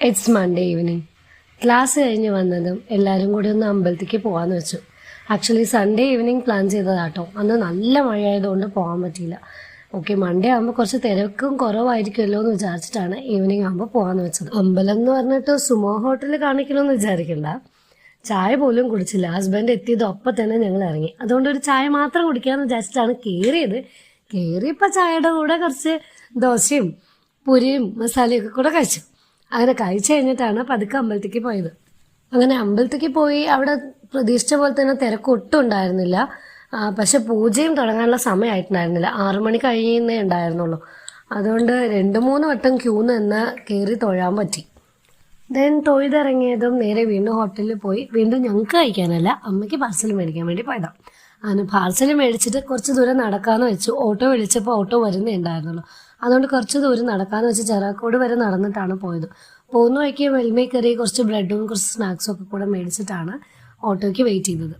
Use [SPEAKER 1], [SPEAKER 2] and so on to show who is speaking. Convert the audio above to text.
[SPEAKER 1] It's Monday evening. Class കഴിഞ്ഞ് വന്നതും എല്ലാവരും കൂടി ഒന്ന് അമ്പലത്തേക്ക് പോകാമെന്ന് വെച്ചു. ആക്ച്വലി സൺഡേ ഈവനിങ് പ്ലാൻ ചെയ്തതാട്ടോ. അന്ന് നല്ല മഴയായതുകൊണ്ട് പോകാൻ പറ്റിയില്ല. ഓക്കെ, മൺഡേ ആകുമ്പോൾ കുറച്ച് തിരക്കും കുറവായിരിക്കുമല്ലോ എന്ന് വിചാരിച്ചിട്ടാണ് ഈവനിങ് ആകുമ്പോൾ പോകാമെന്ന് വെച്ചത്. അമ്പലം എന്ന് പറഞ്ഞിട്ട് സുമോ ഹോട്ടലിൽ കാണിക്കണമെന്ന് വിചാരിക്കണ്ട. ചായ പോലും കുടിച്ചില്ല. ഹസ്ബൻഡ് എത്തിയത് ഒപ്പം തന്നെ ഞങ്ങൾ ഇറങ്ങി. അതുകൊണ്ട് ഒരു ചായ മാത്രം കുടിക്കാമെന്ന് വിചാരിച്ചിട്ടാണ് കയറിയപ്പോൾ ചായയുടെ കൂടെ കുറച്ച് ദോശയും പുരിയും മസാലയൊക്കെ കൂടെ കഴിച്ചു. അങ്ങനെ കഴിച്ചു കഴിഞ്ഞിട്ടാണ് പതുക്കെ അമ്പലത്തേക്ക് പോയത്. അങ്ങനെ അമ്പലത്തേക്ക് പോയി അവിടെ പ്രതീക്ഷിച്ച പോലെ തന്നെ തിരക്ക് ഒട്ടും ഉണ്ടായിരുന്നില്ല. പക്ഷെ പൂജയും തുടങ്ങാനുള്ള സമയമായിട്ടുണ്ടായിരുന്നില്ല. 6 മണി കഴിഞ്ഞേ ഉണ്ടായിരുന്നുള്ളൂ. അതുകൊണ്ട് 2-3 വട്ടം ക്യൂ നിന്ന് കയറി തൊഴാൻ പറ്റി. ദെൻ തൊഴുതിറങ്ങിയതും നേരെ വീണ്ടും ഹോട്ടലിൽ പോയി. വീണ്ടും ഞങ്ങൾക്ക് കഴിക്കാനല്ല, അമ്മയ്ക്ക് പാർസൽ മേടിക്കാൻ വേണ്ടി പോയതാണ്. അങ്ങനെ പാർസൽ മേടിച്ചിട്ട് കുറച്ച് ദൂരം നടക്കാമെന്ന് വെച്ചു. ഓട്ടോ വിളിച്ചപ്പോൾ ഓട്ടോ വരുന്നേ ഉണ്ടായിരുന്നുള്ളൂ. അതുകൊണ്ട് കുറച്ച് ദൂരം നടക്കാമെന്ന് വെച്ച് ചെറാക്കോട് വരെ നടന്നിട്ടാണ് പോയത്. പോകുന്ന വഴിക്ക് വെൽമേ കയറി കുറച്ച് ബ്രെഡും കുറച്ച് സ്നാക്സും ഒക്കെ കൂടെ മേടിച്ചിട്ടാണ് ഓട്ടോയ്ക്ക് വെയിറ്റ് ചെയ്തത്.